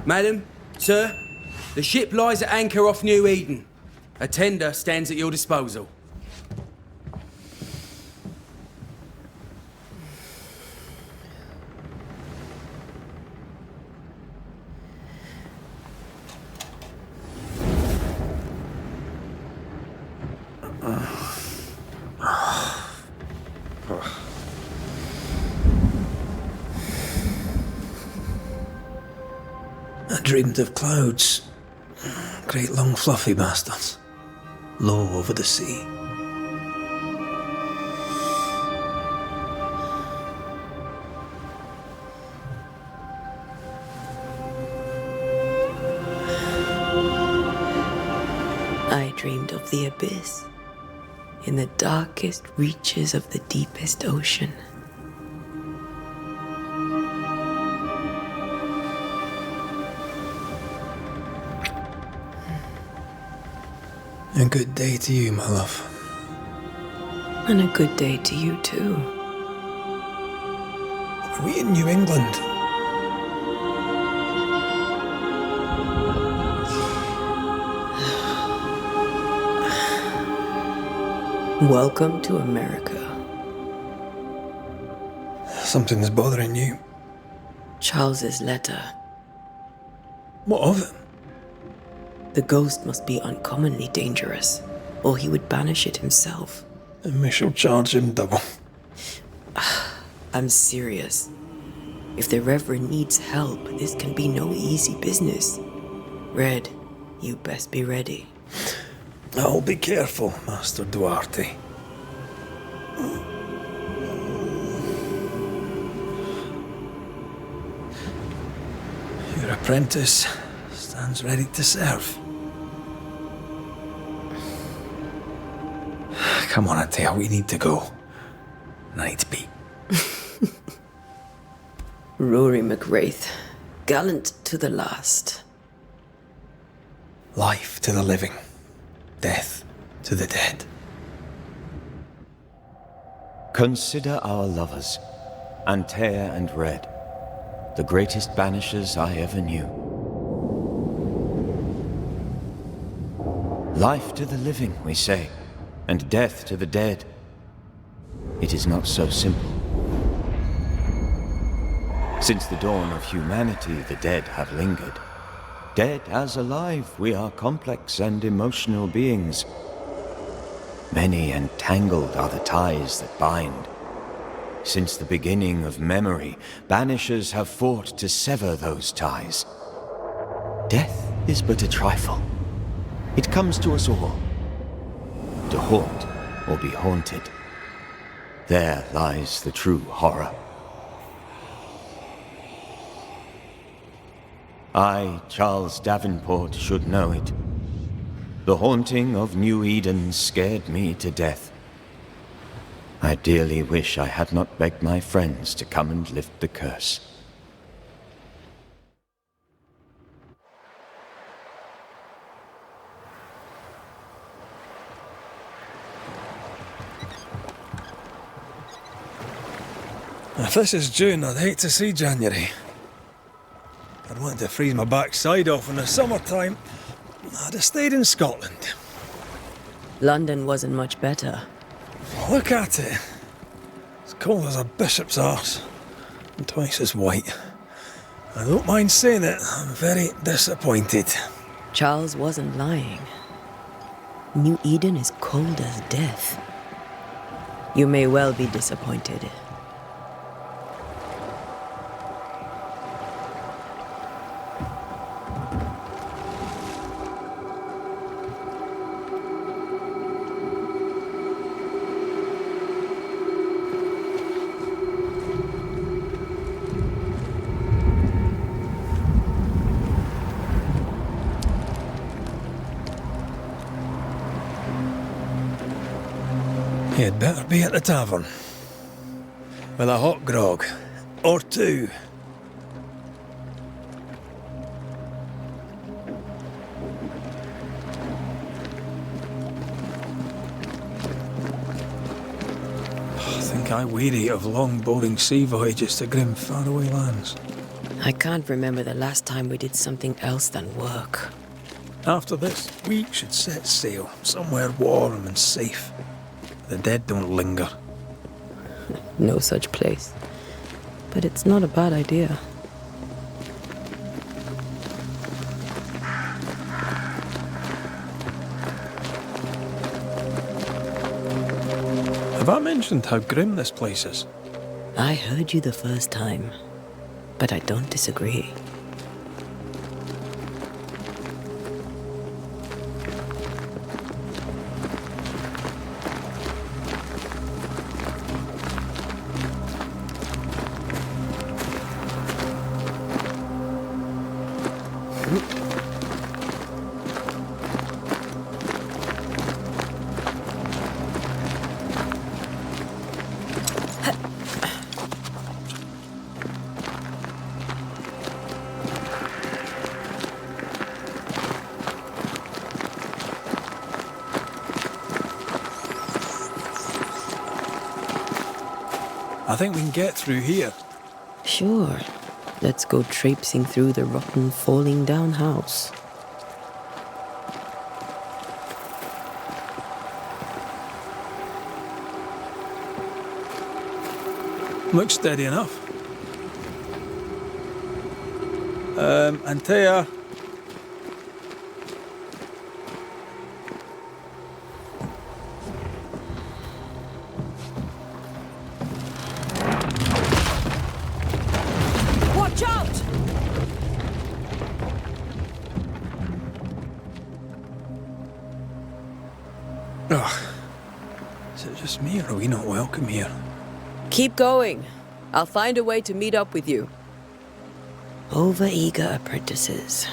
Madam, sir, the ship lies at anchor off New Eden. A tender stands at your disposal. I dreamed of clouds. Great long fluffy bastards. Low over the sea. I dreamed of the abyss, in the darkest reaches of the deepest ocean. A good day to you, my love. And a good day to you too. Are we in New England? Welcome to America. Something's bothering you. Charles's letter. What of it? The ghost must be uncommonly dangerous, or he would banish it himself. And we shall charge him double. I'm serious. If the Reverend needs help, this can be no easy business. Red, you best be ready. I'll be careful, Master Duarte. Your apprentice stands ready to serve. Come on, Atea, we need to go. I need to be. Rory McWraith, gallant to the last. Life to the living, death to the dead. Consider our lovers, Antea and Red, the greatest banishers I ever knew. Life to the living, we say, and death to the dead. It is not so simple. Since the dawn of humanity, the dead have lingered. Dead as alive, we are complex and emotional beings. Many and tangled are the ties that bind. Since the beginning of memory, banishers have fought to sever those ties. Death is but a trifle. It comes to us all. To haunt or be haunted. There lies the true horror. I, Charles Davenport, should know it. The haunting of New Eden scared me to death. I dearly wish I had not begged my friends to come and lift the curse. If this is June, I'd hate to see January. I'd want to freeze my backside off in the summertime. I'd have stayed in Scotland. London wasn't much better. Look at it. It's cold as a bishop's arse. And twice as white. I don't mind saying it, I'm very disappointed. Charles wasn't lying. New Eden is cold as death. You may well be disappointed. You'd better be at the tavern. With a hot grog. Or two. I think I weary of long, boring sea voyages to grim, faraway lands. I can't remember the last time we did something else than work. After this, we should set sail somewhere warm and safe. The dead don't linger. No such place. But it's not a bad idea. Have I mentioned how grim this place is? I heard you the first time, but I don't disagree. I think we can get through here. Sure. Let's go traipsing through the rotten, falling down house. Looks steady enough. Antea. Watch out! Ugh. Is it just me, or are we not welcome here? Keep going. I'll find a way to meet up with you. Over-eager apprentices.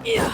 Yeah.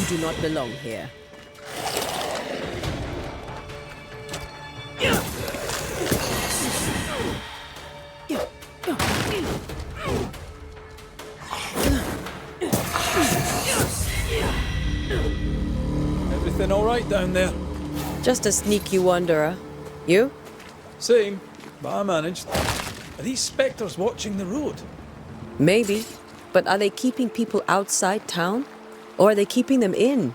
You do not belong here. Everything all right down there? Just a sneaky wanderer. You? Same, but I managed. Are these spectres watching the road? Maybe. But are they keeping people outside town? Or are they keeping them in?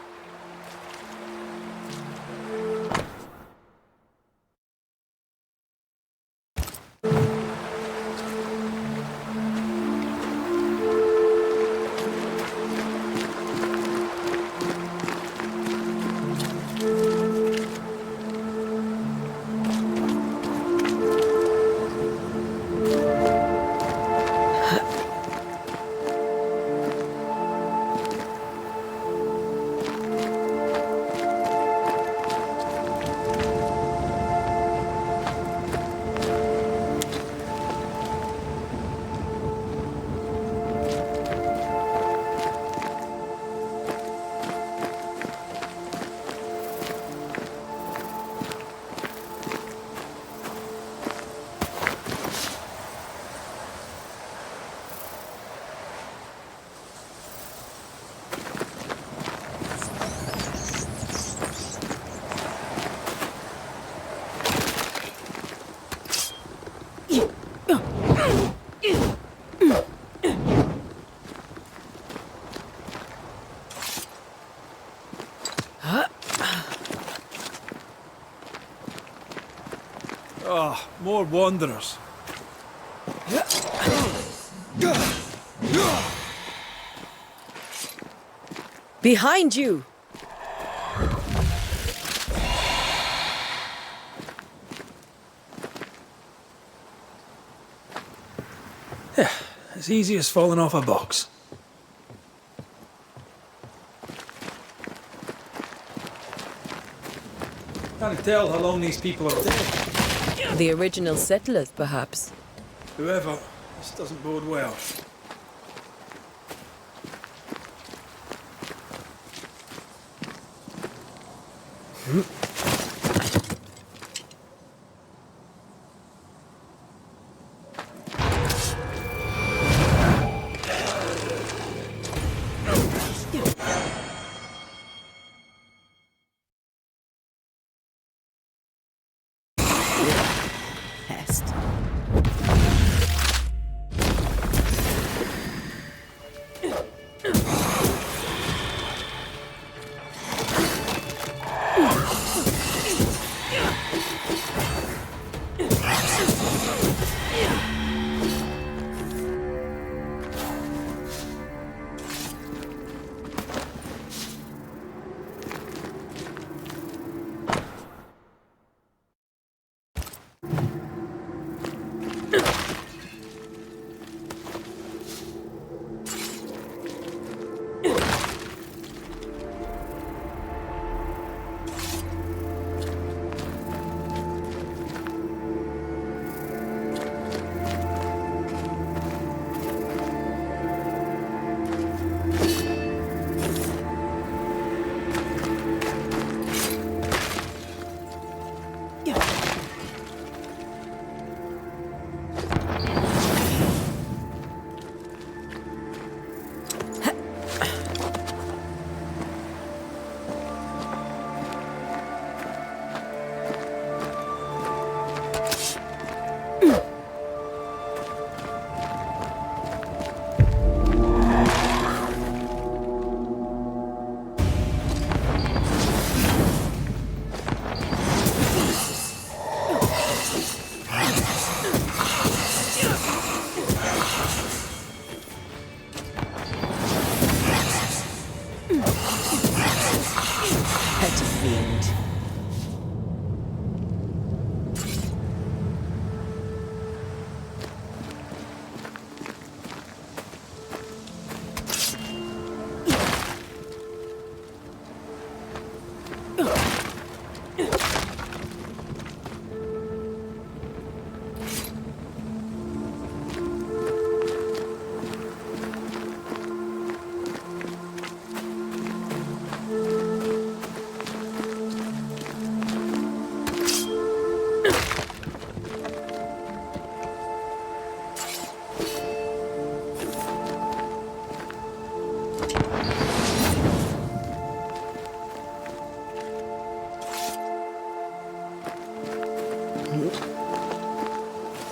Ah, more wanderers. Behind you! Yeah, as easy as falling off a box. Can't tell how long these people are dead. The original settlers, perhaps. Whoever, this doesn't bode well. Pest. Petty fiend.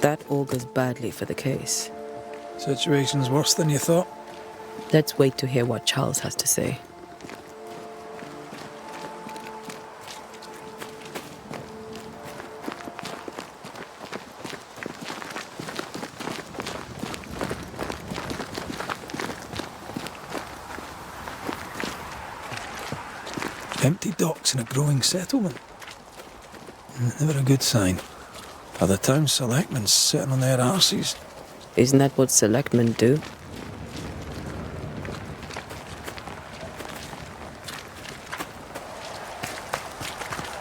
That augurs badly for the case. Situation's worse than you thought. Let's wait to hear what Charles has to say. Empty docks in a growing settlement. Never a good sign. Are the town selectmen sitting on their arses? Isn't that what selectmen do?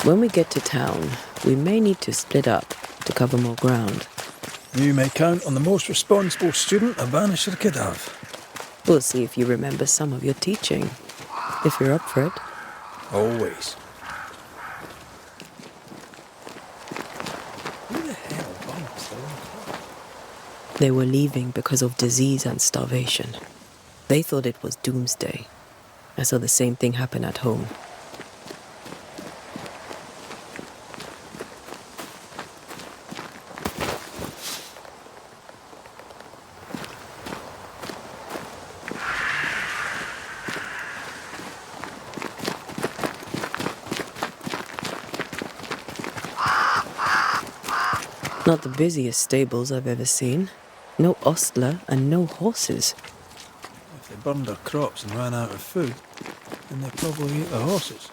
When we get to town, we may need to split up to cover more ground. You may count on the most responsible student a Banisher could have. We'll see if you remember some of your teaching, if you're up for it. Always. Who the hell bumped the wrong? They were leaving because of disease and starvation. They thought it was doomsday. I saw the same thing happen at home. Not the busiest stables I've ever seen. No ostler and no horses. If they burned their crops and ran out of food, and they probably eat the horses.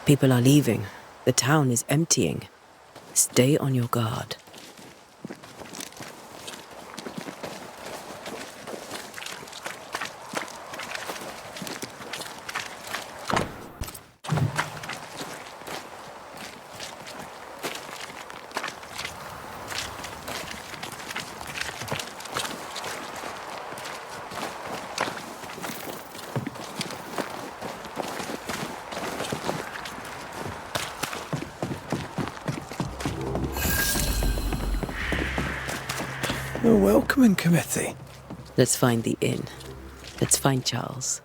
People are leaving. The town is emptying. Stay on your guard. The welcoming committee. Let's find the inn. Let's find Charles.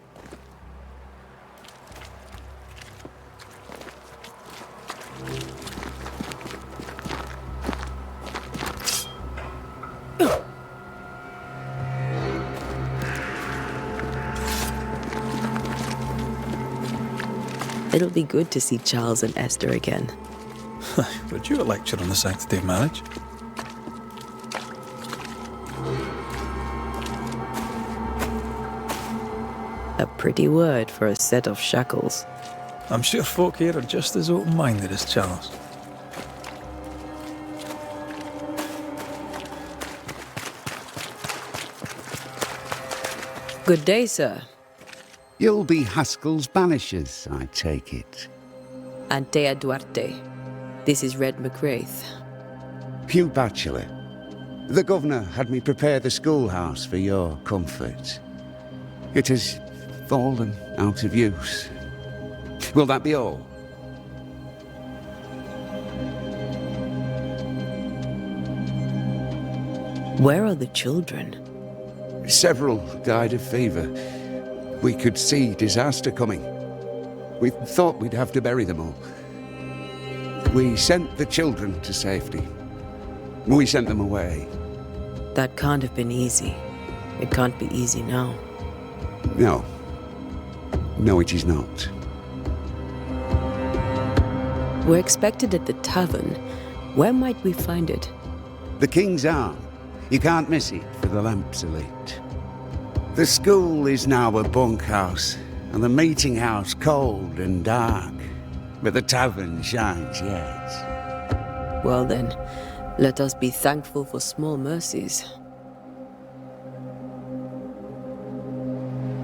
It'll be good to see Charles and Esther again. Would you a lecture on the sanctity of marriage? A pretty word for a set of shackles. I'm sure folk here are just as open-minded as Charles. Good day, sir. You'll be Haskell's Banishers, I take it. Antea Duarte. This is Red McGrath. Hugh Batchelor. The governor had me prepare the schoolhouse for your comfort. It has fallen out of use. Will that be all? Where are the children? Several died of fever. We could see disaster coming. We thought we'd have to bury them all. We sent the children to safety. We sent them away. That can't have been easy. It can't be easy now. No. No, it is not. We're expected at the tavern. Where might we find it? The King's Arm. You can't miss it, for the lamps are lit. The school is now a bunkhouse, and the meeting house cold and dark. But the tavern shines yet. Well then, let us be thankful for small mercies.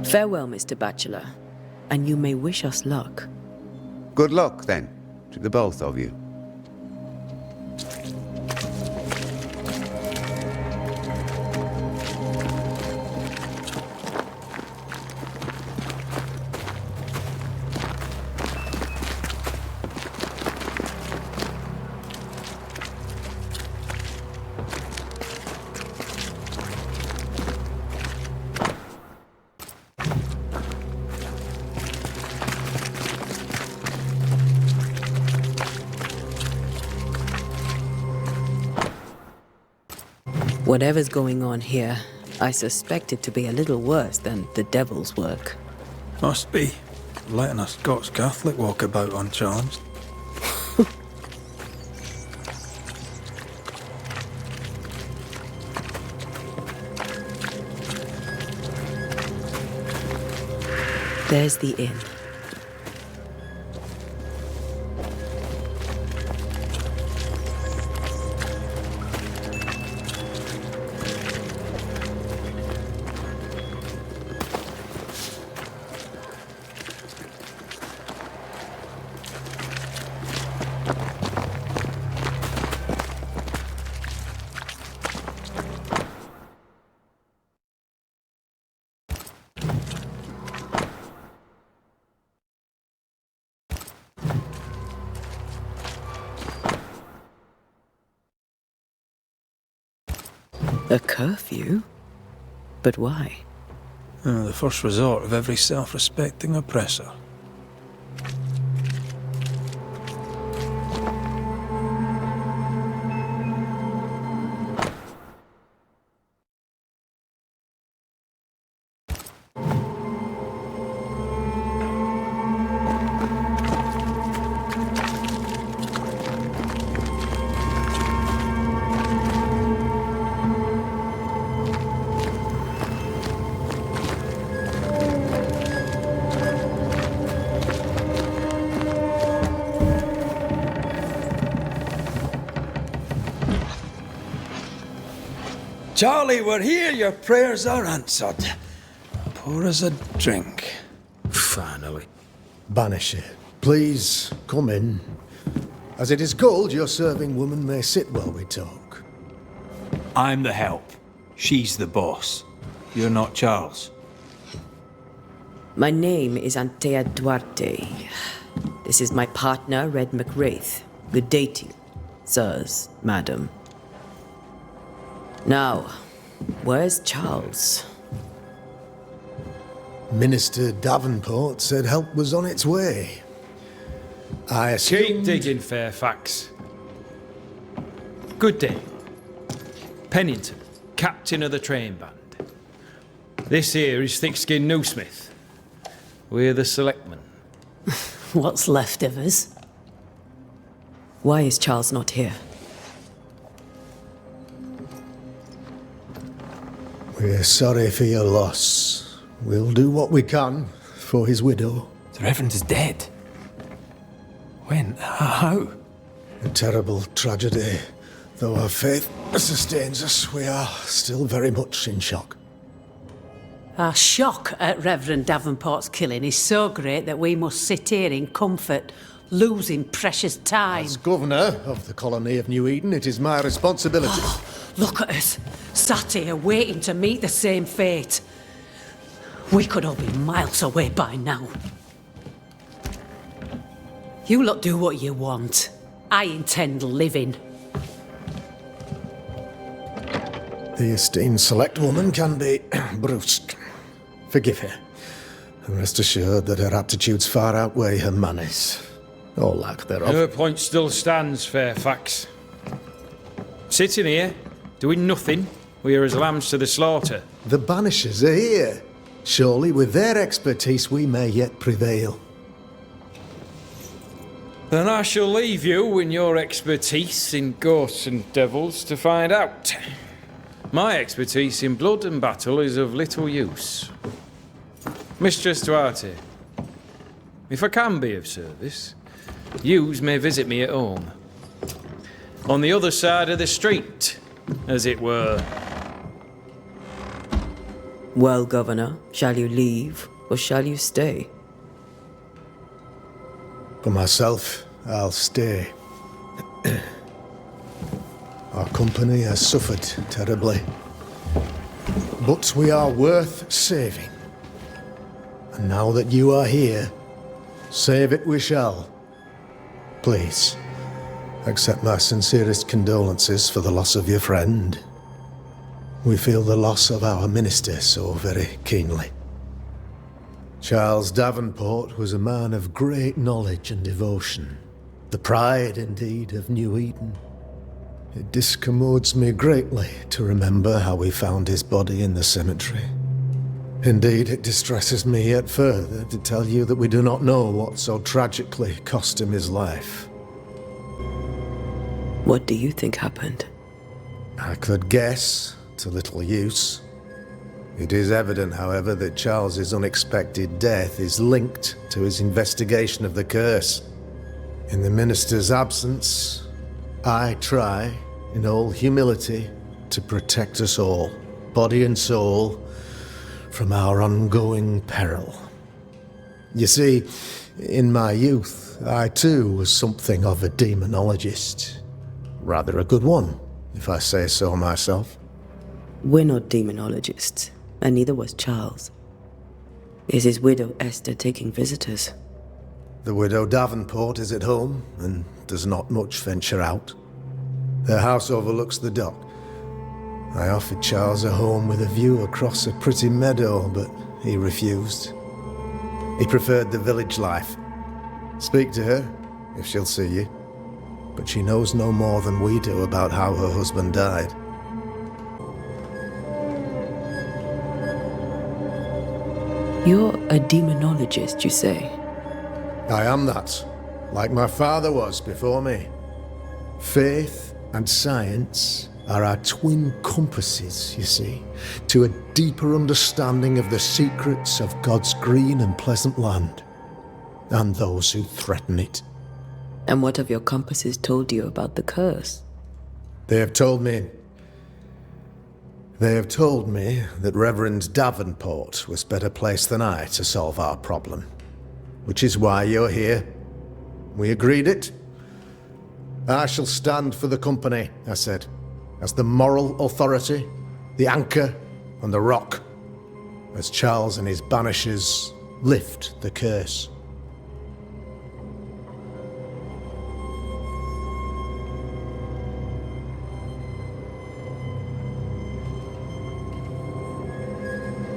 Farewell, Mr. Batchelor, and you may wish us luck. Good luck, then, to the both of you. Whatever's going on here, I suspect it to be a little worse than the devil's work. Must be. Letting a Scots Catholic walk about unchallenged. There's the inn. A curfew? But why? The first resort of every self-respecting oppressor. Charlie, we're here. Your prayers are answered. Pour us a drink. Finally. Banisher, please come in. As it is cold, your serving woman may sit while we talk. I'm the help. She's the boss. You're not Charles. My name is Antea Duarte. This is my partner, Red McWraith. Good day to you, sirs, madam. Now, where's Charles? Minister Davenport said help was on its way. I Keep assumed... digging, Fairfax. Good day. Pennington, captain of the train band. This here is Thick-Skinned Newsmith. We're the selectmen. What's left of us? Why is Charles not here? We're sorry for your loss. We'll do what we can for his widow. The Reverend is dead. When? How? A terrible tragedy. Though our faith sustains us, we are still very much in shock. Our shock at Reverend Davenport's killing is so great that we must sit here in comfort, losing precious time. As governor of the colony of New Eden, it is my responsibility. Look at us, sat here waiting to meet the same fate. We could all be miles away by now. You lot do what you want. I intend living. The esteemed select woman can be brusque. Forgive her. And rest assured that her aptitudes far outweigh her manners. Or lack thereof. Her point still stands, Fairfax. Sitting here, doing nothing, we're as lambs to the slaughter. The Banishers are here. Surely with their expertise we may yet prevail. Then I shall leave you and your expertise in ghosts and devils to find out. My expertise in blood and battle is of little use. Mistress Duarte, if I can be of service, yous may visit me at home. On the other side of the street, as it were. Well, Governor, shall you leave or shall you stay? For myself, I'll stay. Our company has suffered terribly. But we are worth saving. And now that you are here, save it we shall. Please, accept my sincerest condolences for the loss of your friend. We feel the loss of our minister so very keenly. Charles Davenport was a man of great knowledge and devotion. The pride, indeed, of New Eden. It discommodes me greatly to remember how we found his body in the cemetery. Indeed, it distresses me yet further to tell you that we do not know what so tragically cost him his life. What do you think happened? I could guess, to little use. It is evident, however, that Charles's unexpected death is linked to his investigation of the curse. In the minister's absence, I try, in all humility, to protect us all, body and soul, from our ongoing peril. You see, in my youth, I too was something of a demonologist. Rather a good one, if I say so myself. We're not demonologists, and neither was Charles. Is his widow Esther taking visitors? The widow Davenport is at home, and does not much venture out. Their house overlooks the dock. I offered Charles a home with a view across a pretty meadow, but he refused. He preferred the village life. Speak to her, if she'll see you. But she knows no more than we do about how her husband died. You're a demonologist, you say? I am that, like my father was before me. Faith and science are our twin compasses, you see, to a deeper understanding of the secrets of God's green and pleasant land, and those who threaten it. And what have your compasses told you about the curse? They have told me They have told me that Reverend Davenport was better placed than I to solve our problem. Which is why you're here. We agreed it. I shall stand for the company, I said, as the moral authority, the anchor, and the rock, as Charles and his Banishers lift the curse.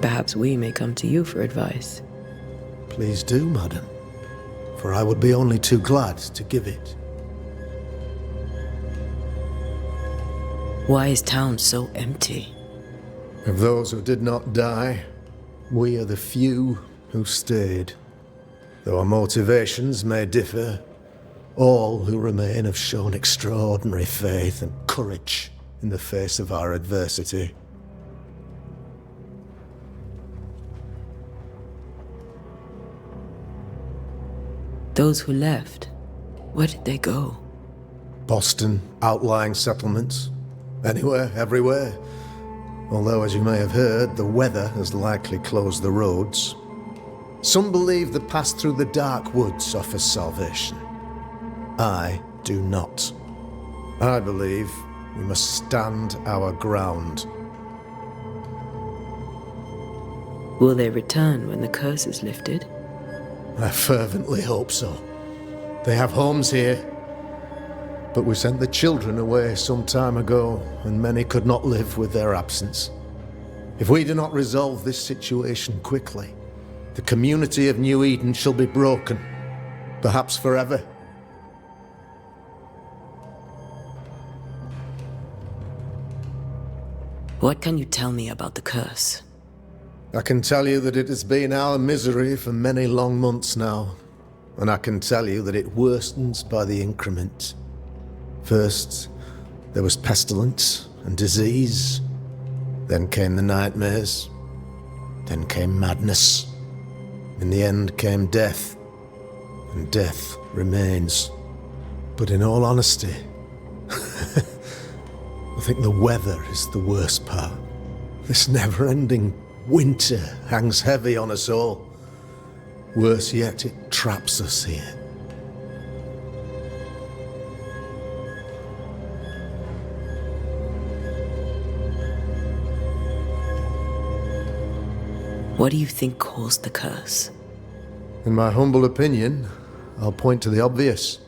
Perhaps we may come to you for advice. Please do, madam, for I would be only too glad to give it. Why is town so empty? Of those who did not die, we are the few who stayed. Though our motivations may differ, all who remain have shown extraordinary faith and courage in the face of our adversity. Those who left, where did they go? Boston, outlying settlements. Anywhere, everywhere. Although, as you may have heard, the weather has likely closed the roads. Some believe the path through the dark woods offers salvation. I do not. I believe we must stand our ground. Will they return when the curse is lifted? I fervently hope so. They have homes here. But we sent the children away some time ago, and many could not live with their absence. If we do not resolve this situation quickly, the community of New Eden shall be broken, perhaps forever. What can you tell me about the curse? I can tell you that it has been our misery for many long months now, and I can tell you that it worstens by the increment. First, there was pestilence and disease. Then came the nightmares. Then came madness. In the end came death, and death remains. But in all honesty, I think the weather is the worst part. This never-ending winter hangs heavy on us all. Worse yet, it traps us here. What do you think caused the curse? In my humble opinion, I'll point to the obvious.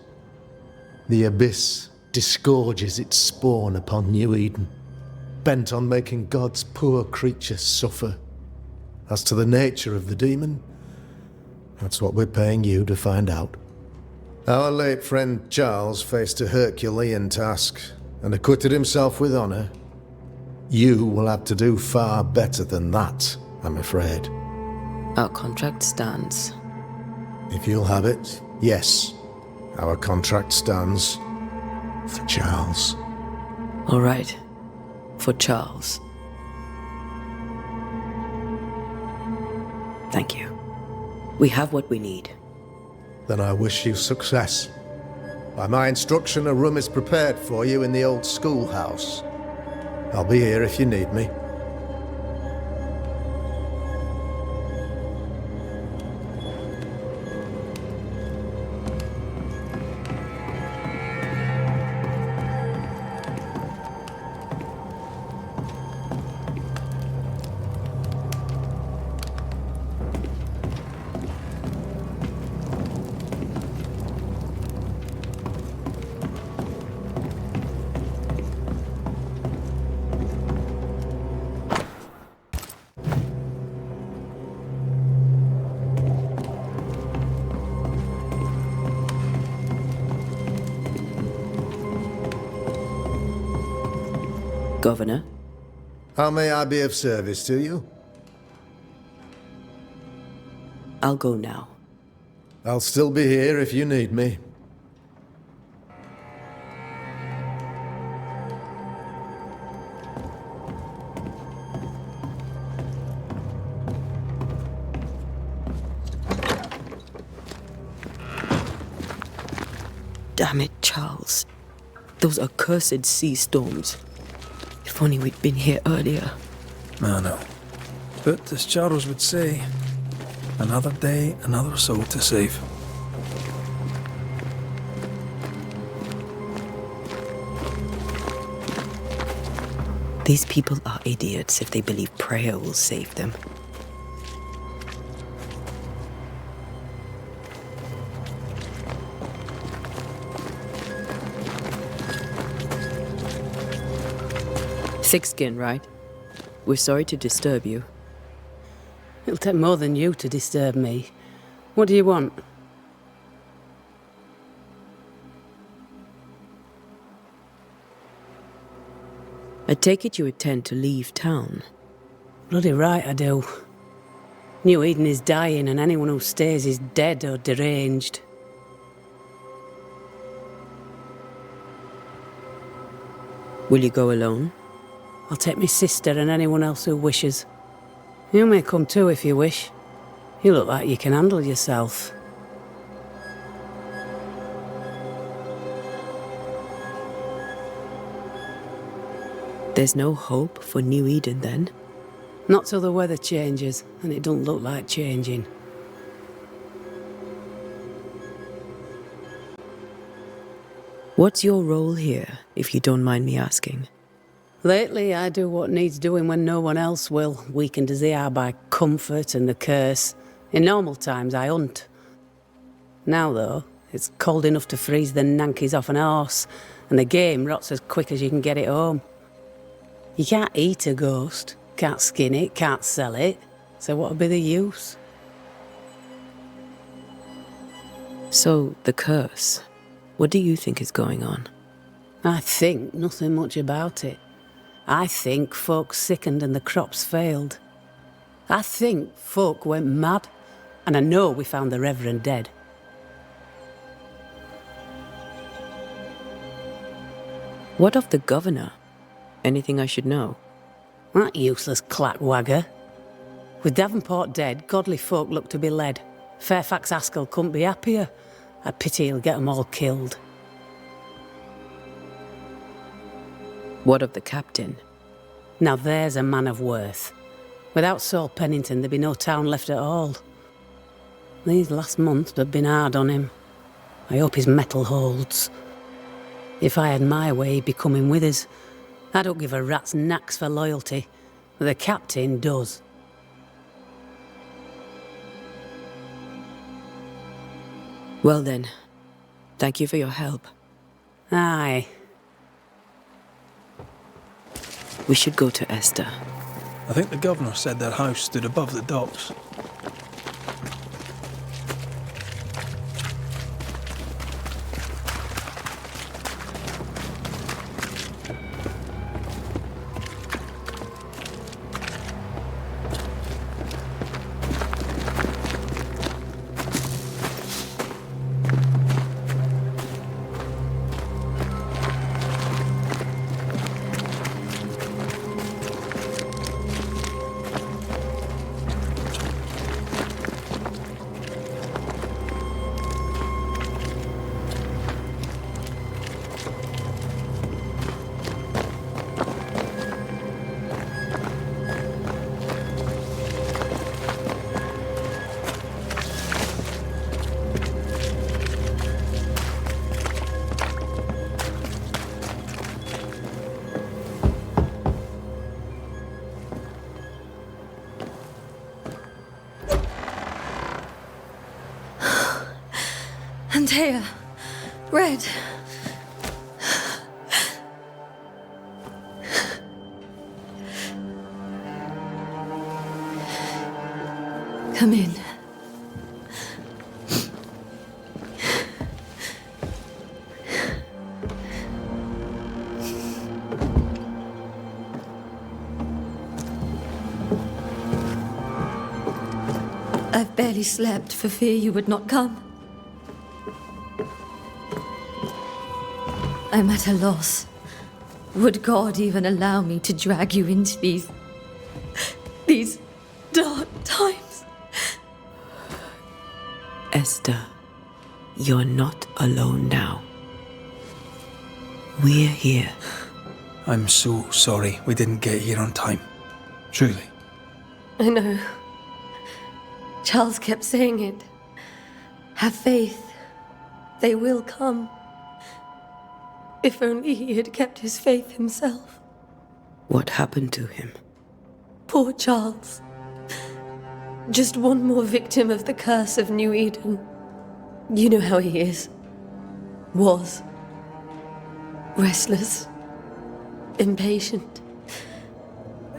The abyss disgorges its spawn upon New Eden, bent on making God's poor creatures suffer. As to the nature of the demon, that's what we're paying you to find out. Our late friend Charles faced a Herculean task and acquitted himself with honor. You will have to do far better than that, I'm afraid. Our contract stands. If you'll have it, yes. Our contract stands for Charles. All right. For Charles. Thank you. We have what we need. Then I wish you success. By my instruction, a room is prepared for you in the old schoolhouse. I'll be here if you need me. Governor? How may I be of service to you? I'll go now. I'll still be here if you need me. Damn it, Charles. Those accursed sea storms. If only we'd been here earlier. I know. But as Charles would say, another day, another soul to save. These people are idiots if they believe prayer will save them. Thick skin, right? We're sorry to disturb you. It'll take more than you to disturb me. What do you want? I take it you intend to leave town. Bloody right I do. New Eden is dying and anyone who stays is dead or deranged. Will you go alone? I'll take my sister and anyone else who wishes. You may come too if you wish. You look like you can handle yourself. There's no hope for New Eden then? Not till the weather changes, and it don't look like changing. What's your role here, if you don't mind me asking? Lately, I do what needs doing when no one else will, weakened as they are by comfort and the curse. In normal times, I hunt. Now, though, it's cold enough to freeze the nankies off an horse, and the game rots as quick as you can get it home. You can't eat a ghost, can't skin it, can't sell it, so what would be the use? So, the curse. What do you think is going on? I think nothing much about it. I think folk sickened and the crops failed. I think folk went mad, and I know we found the Reverend dead. What of the governor? Anything I should know? That useless clackwagger. With Davenport dead, godly folk look to be led. Fairfax Askell couldn't be happier. I pity he'll get 'em all killed. What of the captain? Now there's a man of worth. Without Saul Pennington, there'd be no town left at all. These last months have been hard on him. I hope his mettle holds. If I had my way, he'd be coming with us. I don't give a rat's knacks for loyalty, but the captain does. Well then, thank you for your help. Aye. We should go to Esther. I think the governor said their house stood above the docks. Antea, Red. Come in. I've barely slept for fear you would not come. I'm at a loss. Would God even allow me to drag you into these dark times? Esther, you're not alone now. We're here. I'm so sorry we didn't get here on time. Truly. I know. Charles kept saying it. Have faith. They will come. If only he had kept his faith himself. What happened to him? Poor Charles. Just one more victim of the curse of New Eden. You know how he is. Was. Restless. Impatient.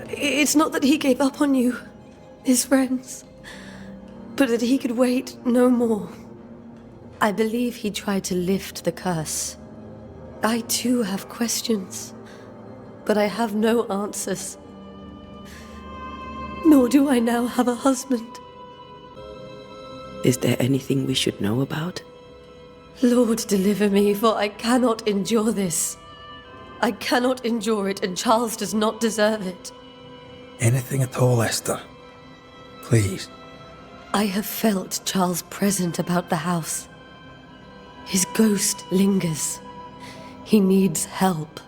It's not that he gave up on you, his friends, but that he could wait no more. I believe he tried to lift the curse. I too have questions, but I have no answers. Nor do I now have a husband. Is there anything we should know about? Lord, deliver me, for I cannot endure this. I cannot endure it, and Charles does not deserve it. Anything at all, Esther. Please. I have felt Charles present about the house. His ghost lingers. He needs help.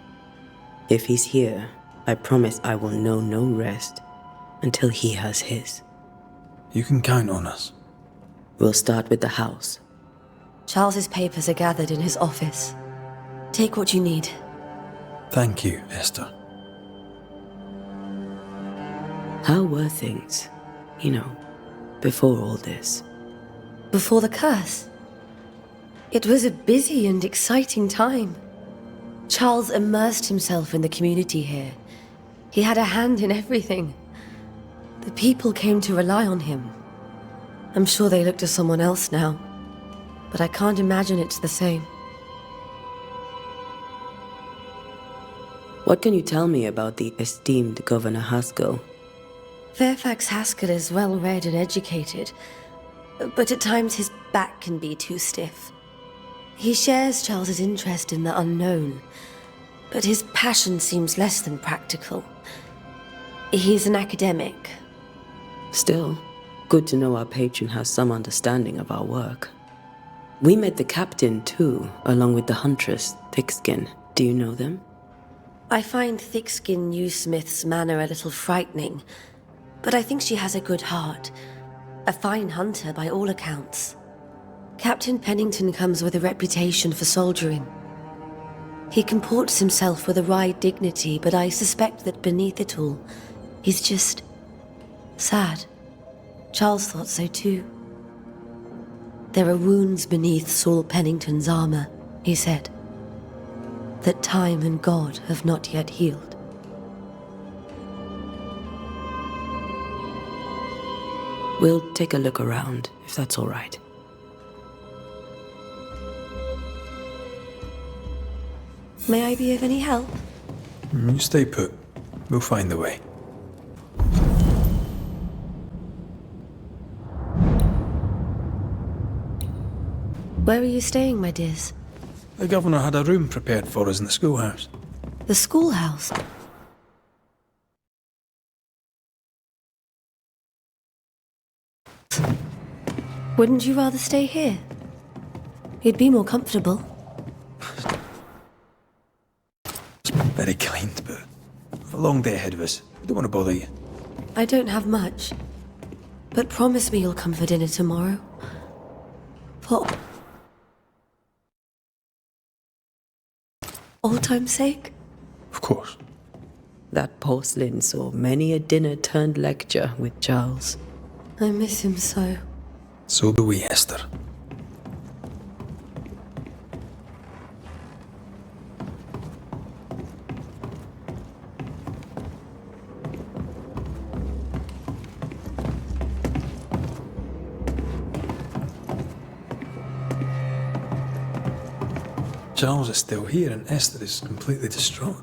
If he's here, I promise I will know no rest until he has his. You can count on us. We'll start with the house. Charles's papers are gathered in his office. Take what you need. Thank you, Esther. How were things, before all this? Before the curse? It was a busy and exciting time. Charles immersed himself in the community here. He had a hand in everything. The people came to rely on him. I'm sure they look to someone else now, but I can't imagine it's the same. What can you tell me about the esteemed Governor Haskell? Fairfax Haskell is well-read and educated, but at times his back can be too stiff. He shares Charles's interest in the unknown, but his passion seems less than practical. He's an academic. Still, good to know our patron has some understanding of our work. We met the captain, too, along with the huntress, Thickskin. Do you know them? I find Thickskin Newsmith's manner a little frightening, but I think she has a good heart. A fine hunter by all accounts. Captain Pennington comes with a reputation for soldiering. He comports himself with a wry dignity, but I suspect that beneath it all, he's just sad. Charles thought so too. There are wounds beneath Saul Pennington's armor, he said, that time and God have not yet healed. We'll take a look around, if that's all right. May I be of any help? You stay put. We'll find the way. Where are you staying, my dears? The governor had a room prepared for us in the schoolhouse. The schoolhouse? Wouldn't you rather stay here? You'd be more comfortable. Very kind, but a long day ahead of us. We don't want to bother you. I don't have much, but promise me you'll come for dinner tomorrow. For old time's sake? Of course. That porcelain saw many a dinner-turned-lecture with Charles. I miss him so. So do we, Esther. Charles is still here and Esther is completely distraught.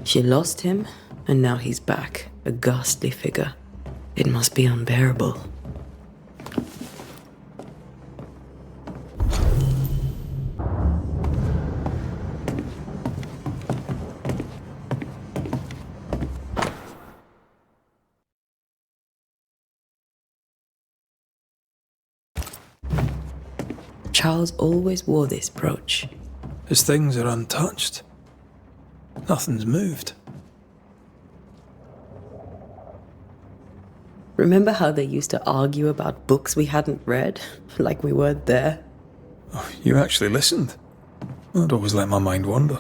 She lost him, and now he's back, a ghastly figure. It must be unbearable. Charles always wore this brooch. His things are untouched. Nothing's moved. Remember how they used to argue about books we hadn't read? Like we weren't there? Oh, you actually listened? I'd always let my mind wander.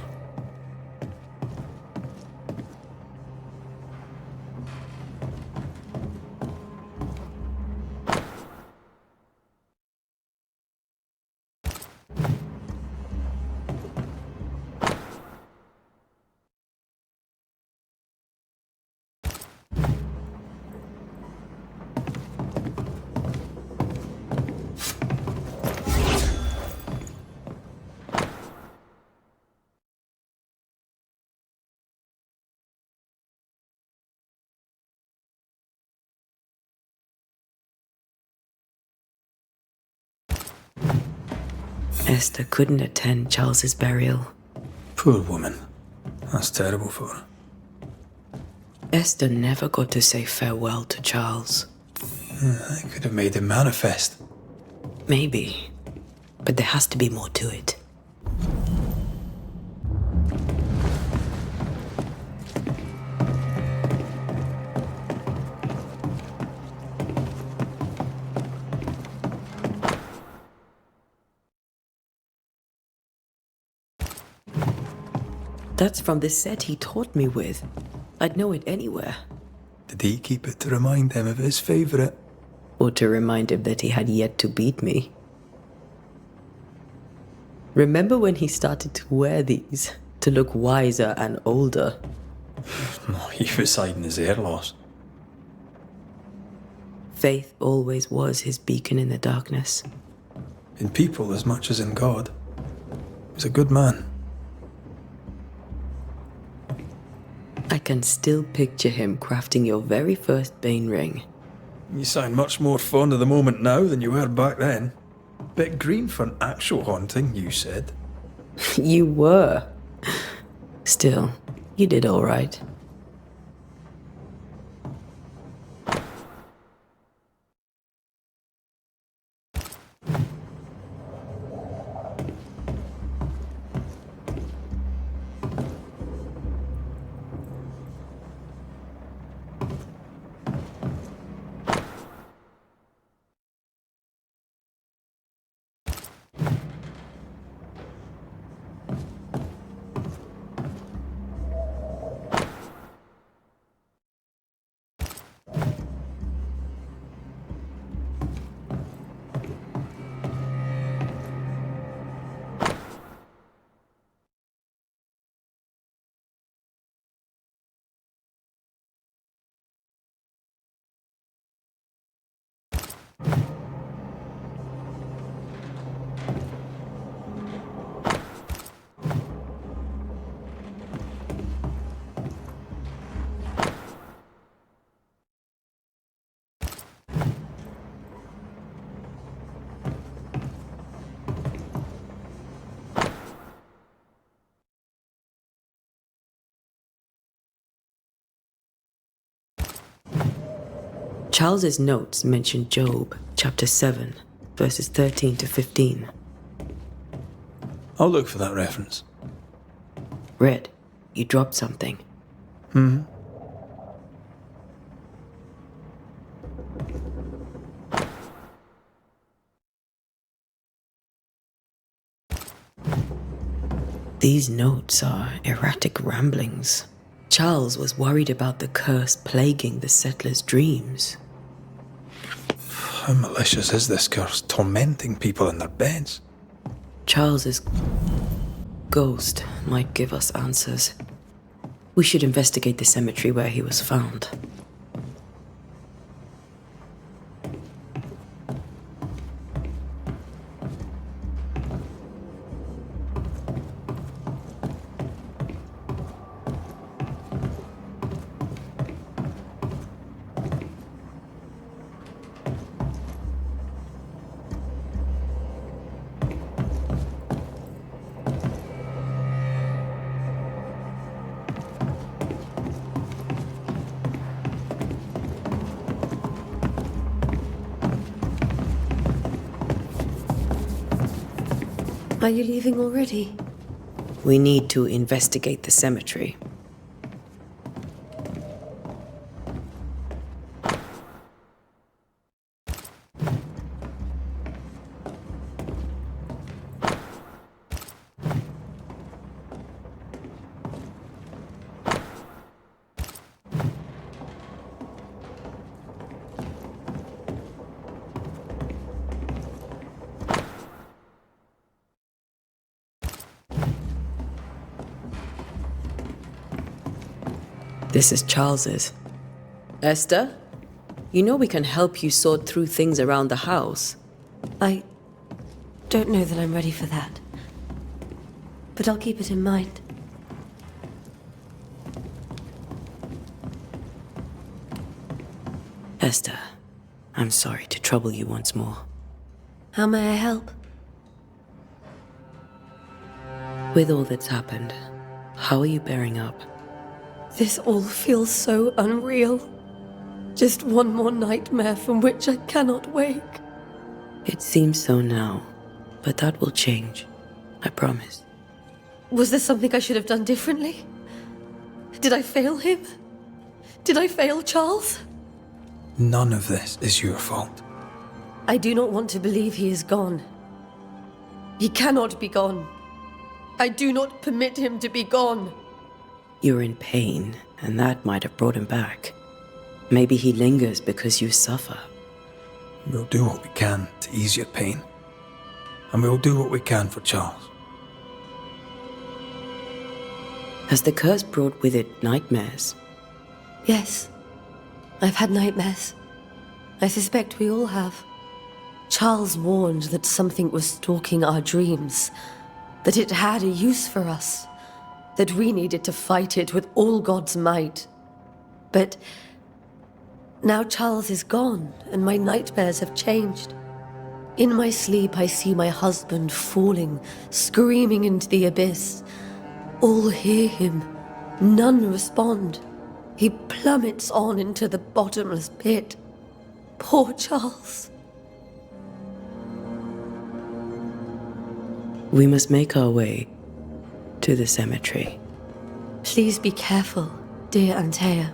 Esther couldn't attend Charles's burial. Poor woman. That's terrible for her. Esther never got to say farewell to Charles. I could have made him manifest. Maybe. But there has to be more to it. That's from the set he taught me with. I'd know it anywhere. Did he keep it to remind him of his favourite? Or to remind him that he had yet to beat me. Remember when he started to wear these to look wiser and older? No, he was hiding his hair loss. Faith always was his beacon in the darkness. In people as much as in God. He was a good man. I can still picture him crafting your very first Bane ring. You sound much more fond of the moment now than you were back then. Bit green for an actual haunting, you said. You were. Still, you did all right. Charles's notes mention Job, chapter 7, verses 13 to 15. I'll look for that reference. Red, you dropped something. These notes are erratic ramblings. Charles was worried about the curse plaguing the settlers' dreams. How malicious is this curse, tormenting people in their beds? Charles's ghost might give us answers. We should investigate the cemetery where he was found. Are you leaving already? We need to investigate the cemetery. This is Charles's. Esther, you know we can help you sort through things around the house. I don't know that I'm ready for that. But I'll keep it in mind. Esther, I'm sorry to trouble you once more. How may I help? With all that's happened, how are you bearing up? This all feels so unreal. Just one more nightmare from which I cannot wake. It seems so now, but that will change. I promise. Was there something I should have done differently? Did I fail him? Did I fail Charles? None of this is your fault. I do not want to believe he is gone. He cannot be gone. I do not permit him to be gone. You're in pain, and that might have brought him back. Maybe he lingers because you suffer. We'll do what we can to ease your pain. And we'll do what we can for Charles. Has the curse brought with it nightmares? Yes. I've had nightmares. I suspect we all have. Charles warned that something was stalking our dreams, that it had a use for us, that we needed to fight it with all God's might. But now Charles is gone, and my nightmares have changed. In my sleep, I see my husband falling, screaming into the abyss. All hear him. None respond. He plummets on into the bottomless pit. Poor Charles. We must make our way to the cemetery. Please be careful, dear Antea.